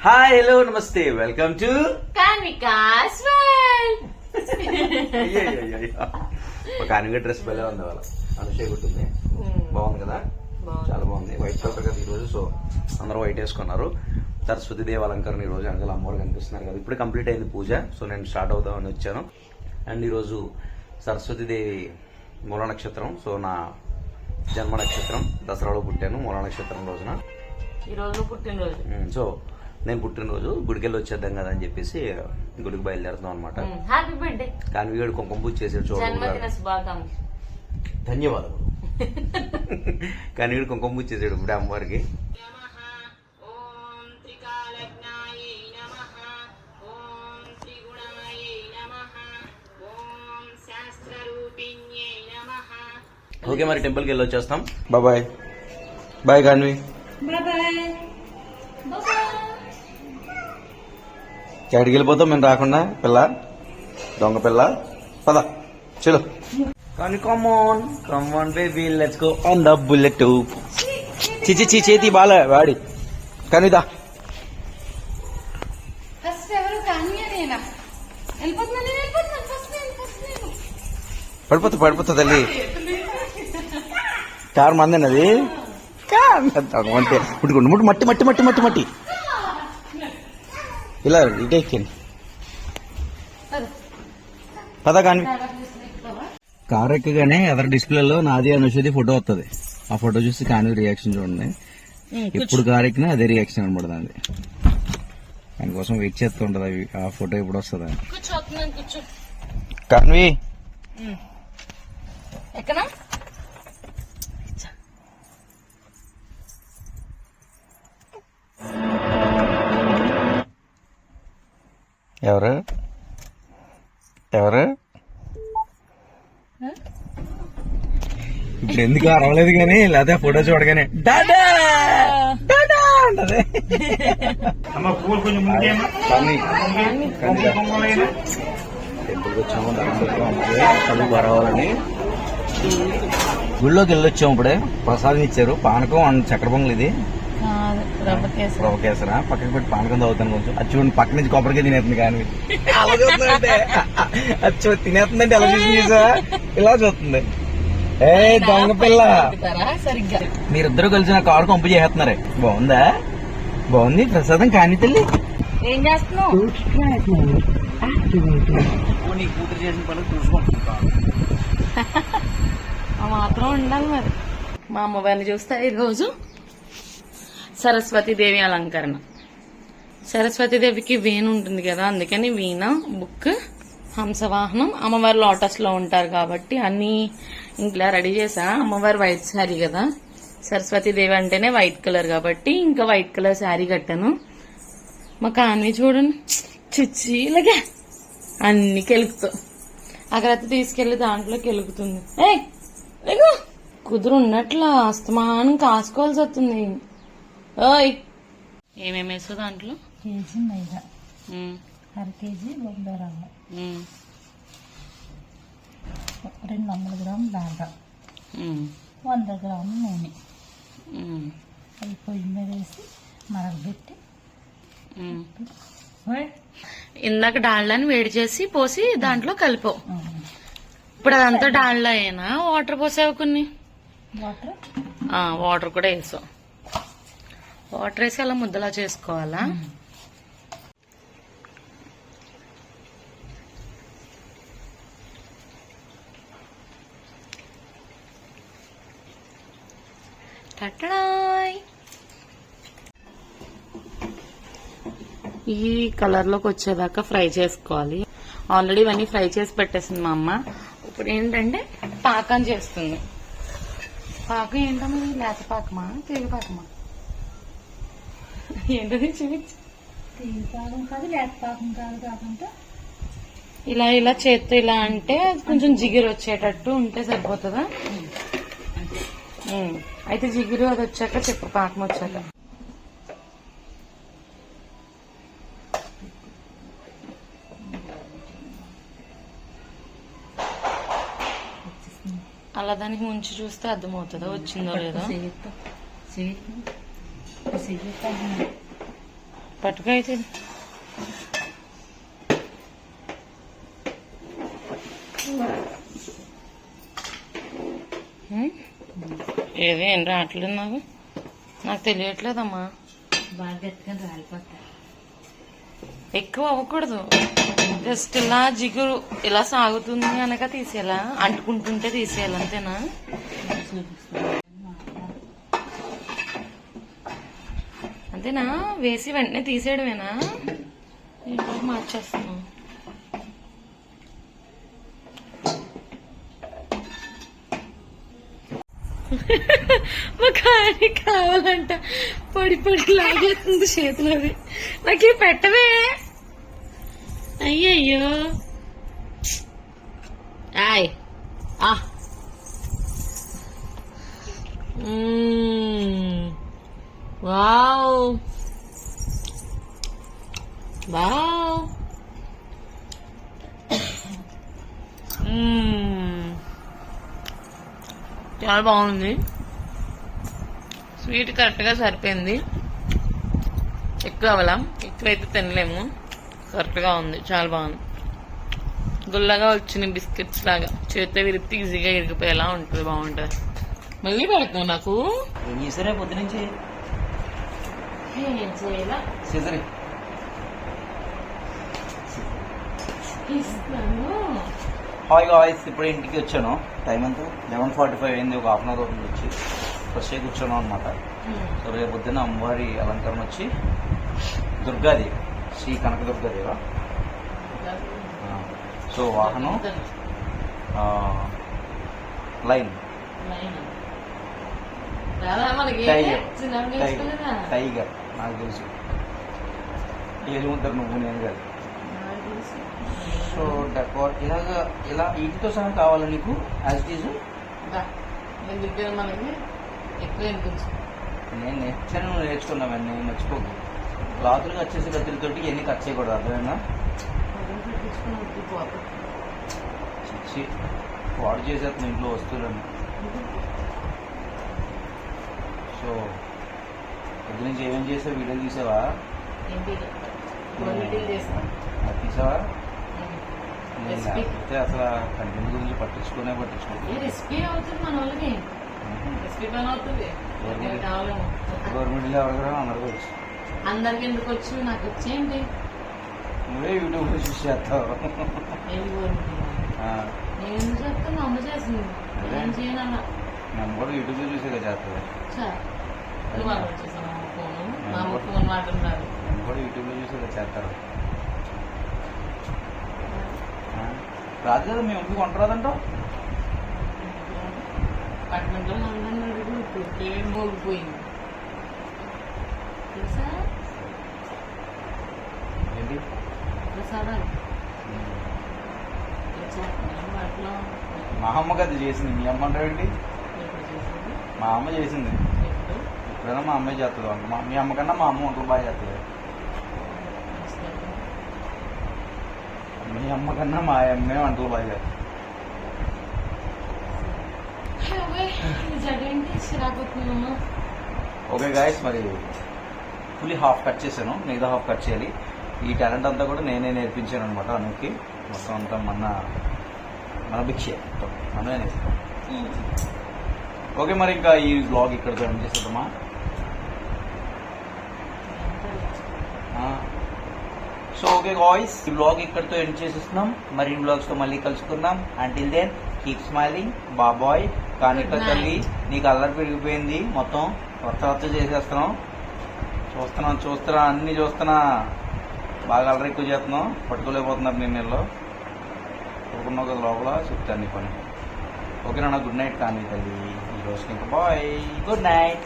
Hi hello నమస్తే welcome to కాన్వికాస్ world. ఒక అనిగా dress భలే ఉంది వాళ్ళ అనుషే కుట్టింది. బాగుంది కదా, చాలా బాగుంది. వైట్ కలర్ కదా ఈరోజు, సో అందరూ వైట్ వేసుకున్నారు. సరస్వతి దేవి అలంకరణ ఈ రోజు వెనకాల అమ్మవారు కనిపిస్తున్నారు కదా. ఇప్పుడు కంప్లీట్ అయింది పూజ, సో నేను స్టార్ట్ అవుదామని వచ్చాను. అండ్ ఈరోజు సరస్వతి దేవి మూల నక్షత్రం, సో నా జన్మ నక్షత్రం. దసరాలో పుట్టాను మూల నక్షత్రం రోజున. ఈ రోజు పుట్టినరోజు, సో నేను పుట్టినరోజు గుడికెళ్ళి వచ్చేద్దాం కదా అని చెప్పేసి గుడికి బయలుదేరుతాం అనమాట. Happy birthday. కానీ వీడు కుంకుమ పూజ చేసాడు చూడండి. జన్మదిన శుభాకాంక్ష. ధన్యవాదాలు. కానీ వీడు కుంకుమ పూజ చేసాడు ఇప్పుడు అమ్మవారికి. ఓకే, మరి టెంపుల్కి వెళ్ళి వచ్చేస్తాం. Bye bye Kanvi. ఎక్కడికి వెళ్ళిపోతాం మేము రాకుండా? పిల్ల దొంగ పిల్ల, పద చలో. కానీ come on baby, let's go on the bullet. చిచి చేతి బాల వాడి కనిదా. పడిపోతా తల్లి. కారు మందండి అది. ముట్టుకోండి, మట్టి మట్టి మట్టి మట్టి మట్టి ఇలా ఇటే ఎక్కండి. పద కానీ. కారు ఎక్కగానే ఎదరు డిస్ప్లేలో నాది అనుషది ఫోటో వస్తుంది. ఆ ఫోటో చూసి కానీ రియాక్షన్ చూడండి. ఎప్పుడు కారు ఎక్కినా అదే రియాక్షన్ అనమాట దాన్ని. దానికోసం వెయిట్ చేస్తూ ఉంటది ఆ ఫోటో ఎప్పుడు వస్తుంది. కాన్వి ఎక్కనా ఎవరు ఇప్పుడు ఎందుకు అరవలేదు కానీ, లేదా ఫోటో చూడగానే డాడా డాడా అంటది. టెంపుల్కి వచ్చాము, చదువు బరవాలని గుళ్ళోకి వెళ్ళొచ్చాము. ఇప్పుడే ప్రసాదం ఇచ్చారు, పానకం చక్కెర పొంగల్. ఇది రవ్వ కేసరా. పక్కకి పెట్టి పానకం తాగుతాను కొంచెం. అది చూడండి, పక్క నుంచి కొబ్బరికాయ తినేస్తుంది. కానీ అలా చూస్తుందంటే అది తినేస్తుందంటే ఎలా చూసింది, ఇలా చూస్తుంది. ఏ దొంగ పిల్ల, మీరిద్దరు కలిసి నా కారు కంపు చేస్తున్నారే. బాగుందా? బాగుంది ప్రసాదం. కానీ తల్లి ఏం చేస్తున్నావు? నీ కూతురు చేసిన పని చూసుకుంటా మాత్రం ఉండాలి మరి. మా అమ్మవారిని చూస్తే ఈరోజు సరస్వతి దేవి అలంకరణ. సరస్వతి దేవికి వీణ ఉంటుంది కదా, అందుకని వీణ, బుక్, హంసవాహనం. అమ్మవారు లోటస్ లో ఉంటారు కాబట్టి అన్ని ఇంట్లో రెడీ చేసా. అమ్మవారు వైట్ శారీ కదా, సరస్వతి దేవి అంటేనే వైట్ కలర్ కాబట్టి ఇంకా వైట్ కలర్ శారీ కట్టాను. మా కాన్వి చూడండి, చిచ్చి ఇలాగే అన్ని కెలుకుతూ అక్కడైతే తీసుకెళ్లి దాంట్లో కెలుకుతుంది. కుదురు ఉన్నట్లా అస్తమానం కాసుకోవాల్సి వస్తుంది. ఓయ్ ఏమేమి వేస్తావు దాంట్లో? కేజీ మైదా, అర కేజీ బొంబాయి రవ్వ, 200 గ్రాములు దాకా, 100 గ్రాములు నూనె. అవి పొయ్యి మీద వేసి మరగబెట్టి ఇందాక డాల్డాని వేడి చేసి పోసి దాంట్లో కలిపావు. ఇప్పుడు అదంతా డాల్డా అయినా వాటర్ పోసావు కొన్ని. వాటర్ కూడా వేసావు. వాటర్ వేసి అలా ముద్దలా చేసుకోవాలా? టటడాయ్. ఈ కలర్ లోకి వచ్చేదాకా ఫ్రై చేసుకోవాలి. ఆల్రెడీ ఇవన్నీ ఫ్రై చేసి పెట్టేసింది మా అమ్మ. ఇప్పుడు ఏంటంటే పాకం చేస్తుంది. పాకం ఏంటమ్మా? లేత పాకమా, తీగ పాకమా? ఏంటది చూపించు. తీగ పాకం కాదు, లేత పాకం కాదు. కాకుండా ఇలా ఇలా చేత్తో ఇలా అంటే కొంచెం జిగురు వచ్చేటట్టు ఉంటే సరిపోతుందా? అయితే జిగురు అది వచ్చాక చెప్పు, పాకం వచ్చాక. అలా దానికి ముంచి చూస్తే అర్థమవుతుందా వచ్చిందో లేదో? పట్టుకైతే ఏది ఏం రావట్లేదు నాకు తెలియట్లేదమ్మా. బాగా గట్టిగా రాలిపోతాయి. ఎక్కువ అవ్వకూడదు, జస్ట్ ఇలా జిగురు ఇలా సాగుతుంది అనక తీసేయాలా, అంటుకుంటుంటే తీసేయాలి అంతేనా? అంతేనా? వేసి వెంటనే తీసేయడమేనా? ఏంటో మార్చేస్తున్నాం. మా కానీ కావాలంట పొడి పొడి లాగేస్తుంది చేతులది. నాకు పెట్టవే. అయ్యయ్యో ఆయ్ ఆ వావ్ వావ్ చాలా బాగుంది. స్వీట్ కరెక్ట్గా సరిపోయింది. ఎక్కువ అవ్వాలా, ఎక్కువైతే తినలేము. కరెక్ట్గా ఉంది, చాలా బాగుంది. గుల్లగా వచ్చినాయి బిస్కెట్స్ లాగా, చేతితో విరిపితే ఈజీగా ఇరిగిపోయేలా ఉంటుంది. బాగుంటుంది. మళ్ళీ పెడతావు నాకు? ఏం చేసారే పొద్దు నుంచి? ఏం చేయాలా సీజరీ ఇస్తాను. హాయ్ గాయ్స్, ఇప్పుడు ఇంటికి వచ్చాను. టైం ఎంత? 11:45 అయింది. ఒక హాఫ్ అన్ అవర్ అవుతుంది వచ్చి. ఫ్రెష్ అయ్యి కూర్చున్నాం అనమాట. సో రేపు పొద్దున్న అమ్మవారి అలంకరణ వచ్చి దుర్గాదేవి, శ్రీ కనకదుర్గాదేవ. సో వాహనం లైన్ టైగర్ నాకు తెలుసు. ఏది ఉంటారు నువ్వు నేను కాదు. సో డెకోర్ ఇలాగా ఇలా వీటితో సహా కావాలా నీకు? యాజ్ ఇట్ ఈజ్ మనకి ఎక్కువ నేను నేర్చాను, నువ్వు నేర్చుకున్నావన్నీ మర్చిపోకు. క్లాతులుగా వచ్చేసి కత్తిరితోటి ఎన్ని కట్ చేయకూడదు, అర్థమైనా? చిచ్చి వాడు చేసేస్తాను ఇంట్లో వస్తువులను. సో పొద్దు నుంచి ఏమేం చేసావు? వీడియోలు తీసావా? అది తీసావా? లేకపోతే అసలు కంటెంట్ గురించి పట్టించుకోలేదు. రెసిపీ అవుతుంది మన వాళ్ళకి, రెసిపీ పని అవుతుంది. గవర్నమెంట్ ఎవరు అందరికీ వచ్చు. అందరికి ఎందుకు వచ్చు? నాకు వచ్చేయండి. నువ్వే యూట్యూబ్ లో చూసి చేస్తావు. నేను ఎందుకు చెప్తాను? మా అమ్మ చేసింది, నేను చేయను అలా. మేము కూడా యూట్యూబ్ లో చూసే చేస్తుంది. నువ్వు అలా వచ్చేసాను ఫోను, మా అమ్మ ఫోన్ మాట్లాడుతున్నారు. మేము కూడా యూట్యూబ్ లో చూసే చేస్తారు. రాదు కదా, మేము ఎందుకు వంట రాదంటావు? పట్టణంలో అందరిని అడుగు, ఏం మోగిపోయింది తెలుసా? ఏంటి ప్రసాదాలు వాటిలో మా అమ్మకి అది చేసింది. మీ అమ్మ అంటావేంటి? ఎప్పుడు చేసేది? మా అమ్మ చేసింది. ఎప్పుడు? ఎప్పుడైనా మా అమ్మాయి చేస్తుంది వంట. మీ అమ్మ కన్నా మా అమ్మ వంటలు బాగా చేస్తుంది. మీ అమ్మ కన్నా మా అమ్మే వంటలు బాగా చేస్తుంది. ఓకే గాయస్, మరి ఫుల్లీ హాఫ్ కట్ చేశాను, మిగతా హాఫ్ కట్ చేయాలి. ఈ టాలెంట్ అంతా కూడా నేనే నేర్పించాను అనమాట అనుకి. మొత్తం అంతా మన భిక్షే మనమే నేర్చుకో. ఓకే, మరి ఇంకా ఈ బ్లాగ్ ఇక్కడితో ఎండ్ చేసేద్దామా? సో ఓకే గాయ్స్, ఈ బ్లాగ్ ఇక్కడితో ఎండ్ చేసేస్తున్నాం. మరిన్ని బ్లాగ్స్ తో మళ్ళీ కలుసుకుందాం. Until then keep smiling. Bye bye. కానిక తల్లి, నీకు అల్లరి పెరిగిపోయింది. మొత్తం కొత్త చేసేస్తున్నాం. చూస్తున్నా అన్ని చూస్తున్నా. బాగా అల్లరి ఎక్కువ చేస్తున్నాం. పట్టుకోలేకపోతున్నారు నేను నెలలో. పడుకున్నావు కదా లోపల, చెప్తాను నీ పని. ఓకేనా? గుడ్ నైట్ కాని తల్లి. ఈ రోజు ఇంకా బాయ్. Good night.